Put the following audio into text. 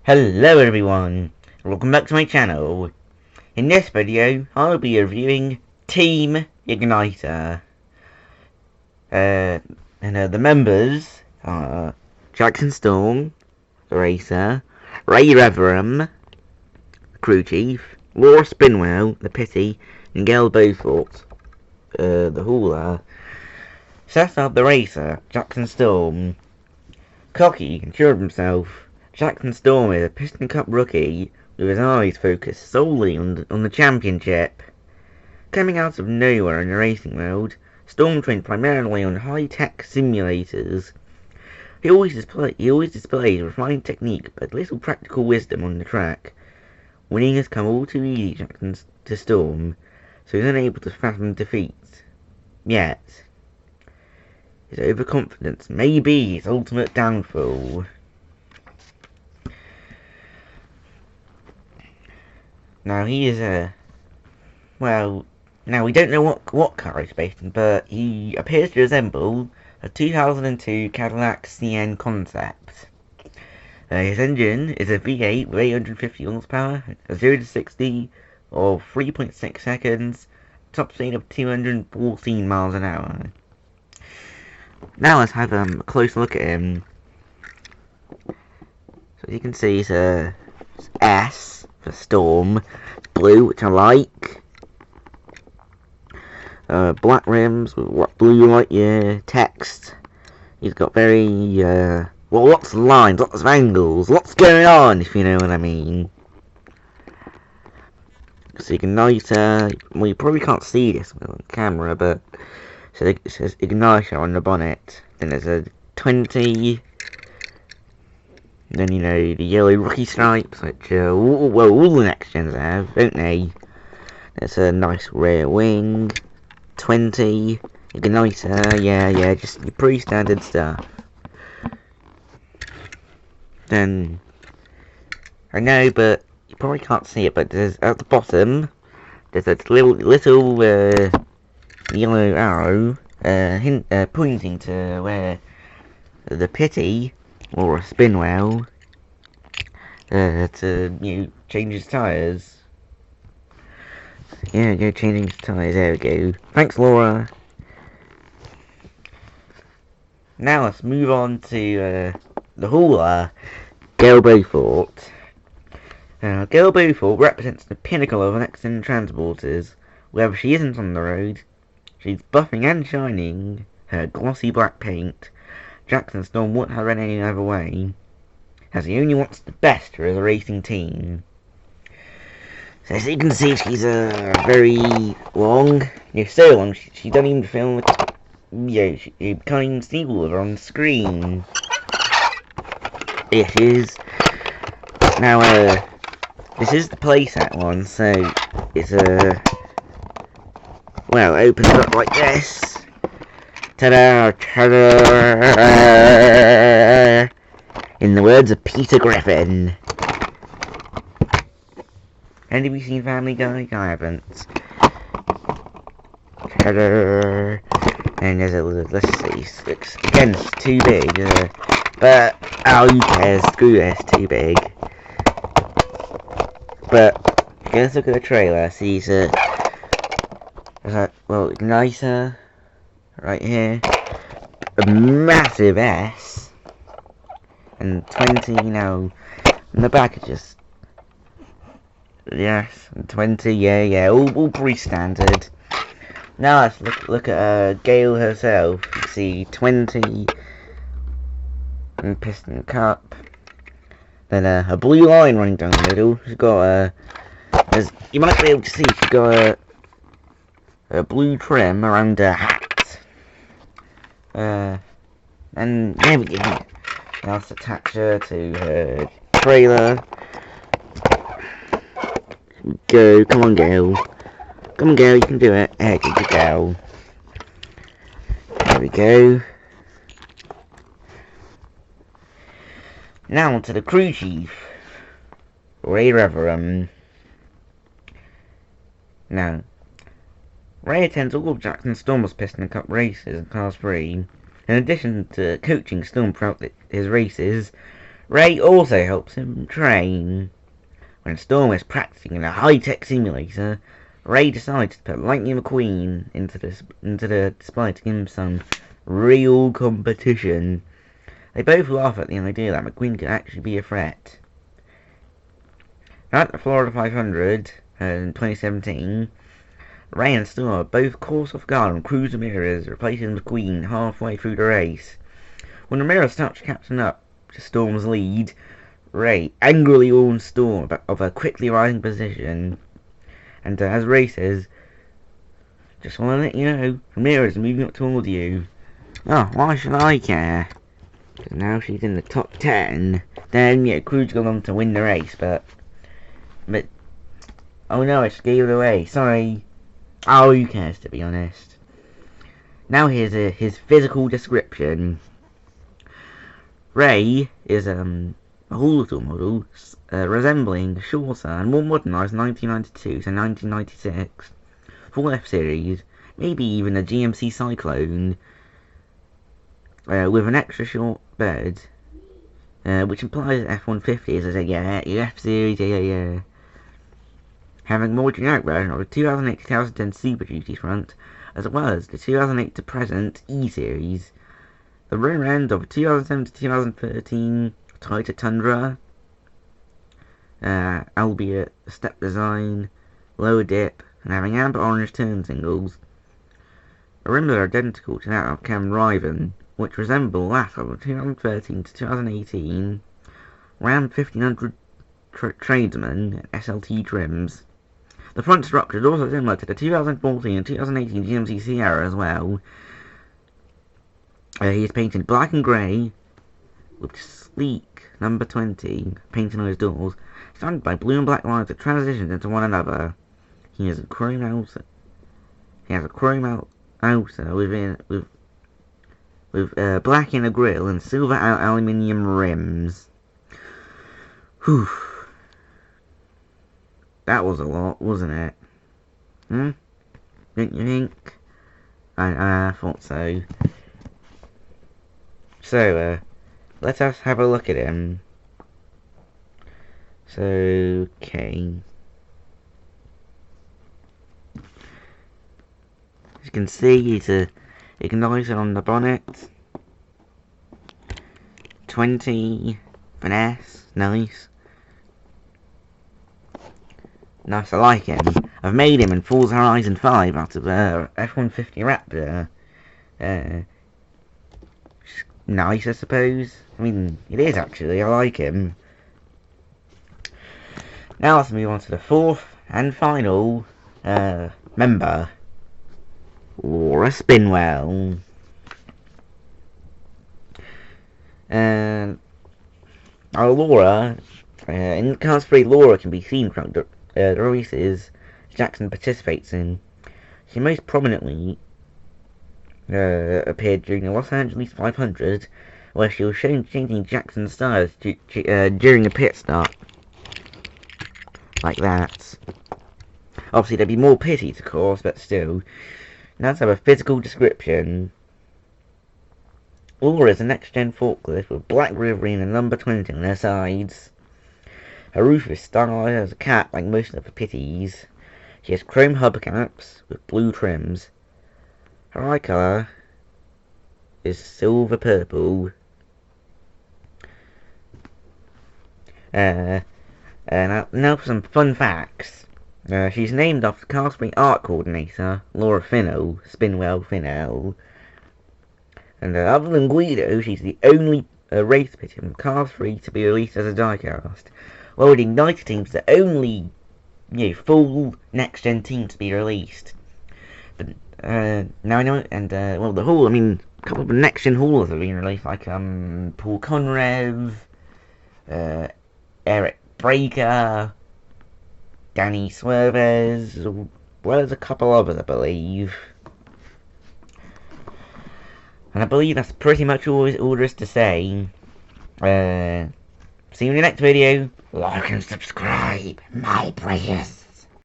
Hello everyone, welcome back to my channel. In this video, I'll be reviewing Team IGNTR. The members are Jackson Storm, the racer, Reverham, the crew chief, Laura Spinwell, the Pitty, and Gail Beaufort, the hauler. Set up the racer, Jackson Storm. Cocky and sure of himself, Jackson Storm is a Piston Cup rookie with his eyes focused solely on the championship. Coming out of nowhere in the racing world, Storm trained primarily on high-tech simulators. He always displays refined technique but little practical wisdom on the track. Winning has come all too easy to Storm, so he's unable to fathom defeat. Yet, his overconfidence may be his ultimate downfall. Now he is now we don't know what car he's based in, but he appears to resemble a 2002 Cadillac CN Concept. His engine is a V8 with 850 horsepower, a 0 to 60 of 3.6 seconds, top speed of 214 miles an hour. Now let's have a close look at him. So as you can see, it's a S for Storm. It's blue, which I like. Black rims with blue light year text. He's got very lots of lines, lots of angles, lots going on, if you know what I mean. So igniter. Well, you probably can't see this on camera, but it says igniter on the bonnet. Then there's a 20. Then, you know, the yellow rookie stripes, which, all the next gens have, don't they? There's a nice rear wing, 20, igniter, yeah, just your pretty standard stuff. Then, I know, but you probably can't see it, but there's, at the bottom, there's a little yellow arrow, pointing to where the Pitty, or a Spinwell, to, change his tyres. Yeah, go changing his tyres, there we go. Thanks, Laura. Now let's move on to, the hauler, Gail Beaufort. Gail Beaufort represents the pinnacle of next-gen transporters. Wherever she isn't on the road, she's buffing and shining her glossy black paint. Jackson Storm won't have it any other way, as he only wants the best for his racing team. So as you can see, she's very long. So long, she doesn't even film. You can't even see all of her on the screen. It is. Now, this is the playset one, so it's well, it opens up like this. Ta-da! Ta-da! In the words of Peter Griffin. And have you seen Family Guy? I haven't. Ta-da! And there's let's see, again, it's too big, but, who cares, screw this, too big. But, let's look at the trailer, see, igniter, right here, a massive S, and 20, and the back is just, yes, and 20, yeah, all pretty standard. Now let's look at Gail herself. You see 20, and Piston Cup, then a blue line running down the middle. She's got as you might be able to see, she's got a blue trim around her hat. And there we go. Now let's attach her to her trailer. Go, come on, Gail. Come on, Gail, you can do it. There you go. There we go. Now to the crew chief, Ray Reverham. Now, Ray attends all of Jackson Storm's Piston Cup races in Class 3. In addition to coaching Storm throughout his races, Ray also helps him train. When Storm is practicing in a high-tech simulator, Ray decides to put Lightning McQueen into the display to give him some real competition. They both laugh at the idea that McQueen could actually be a threat. At the Florida 500 in 2017, Ray and Storm are both caught off guard when Cruz Ramirez replaces McQueen halfway through the race. When Ramirez starts catching up to Storm's lead, Ray angrily warns Storm of a quickly rising position. And as Ray says, "Just want to let you know, Ramirez is moving up toward you." Oh, why should I care? Because now she's in the top 10. Then, yeah, Cruz goes on to win the race, but... Oh no, I just gave it away. Sorry. Oh, who cares, to be honest. Now here's his physical description. Ray is a Hulatal model resembling a shorter and more modernised 1992 to 1996 full F-Series, maybe even a GMC Cyclone, with an extra short bed, which implies F-150 is a F-Series, yeah. Having more generic version of the 2008-2010 Super Duty front, as well as the 2008 to present E-Series. The rear end of a 2007 to 2013 Toyota Tundra, albeit a step design, lower dip, and having amber orange turn signals. The rims are identical to that of Cam Riven, which resemble that of the 2013 to 2018 Ram 1500 Tradesman SLT trims. The front structure is also similar to the 2014 and 2018 GMC Sierra as well. He is painted black and grey, with sleek number 20 painted on his doors, surrounded by blue and black lines that transition into one another. He has a chrome outer. with black inner grille and silver aluminium rims. Whew. That was a lot, wasn't it? Didn't you think? I thought so. So, let us have a look at him. So, okay. As you can see, he's a igniter on the bonnet. 20 finesse, nice. Nice, I like him. I've made him in Forza Horizon 5 out of F-150 Raptor. Nice, I suppose. I mean, it is actually. I like him. Now let's move on to the fourth and final member, Laura Spinwell. Laura, in Cars 3, Laura can be seen throughout the races Jackson participates in. She most prominently appeared during the Los Angeles 500, where she was shown changing Jackson's tires during a pit stop. Like that. Obviously there'd be more Pitties, of course, but still. Now let's have a physical description. Laura is a next-gen forklift with black Reverham and number 20 on her sides. Her roof is stylized as a cat like most of the Pitties. She has chrome hubcaps with blue trims. Her eye colour is silver purple. Now for some fun facts. She's named after Cars 3 art coordinator Laura Spinwell. And other than Guido, she's the only race Pitty from Cars 3 to be released as a diecast. Well, the Ignited team's the only, full next-gen team to be released. But now I know, and well, the Hall. I mean, a couple of next-gen Hauls have been released, like Paul Conrev, Eric Breaker, Danny Swerves, as well as a couple others, I believe. And I believe that's pretty much all there is to say. See you in the next video. Like and subscribe, my precious.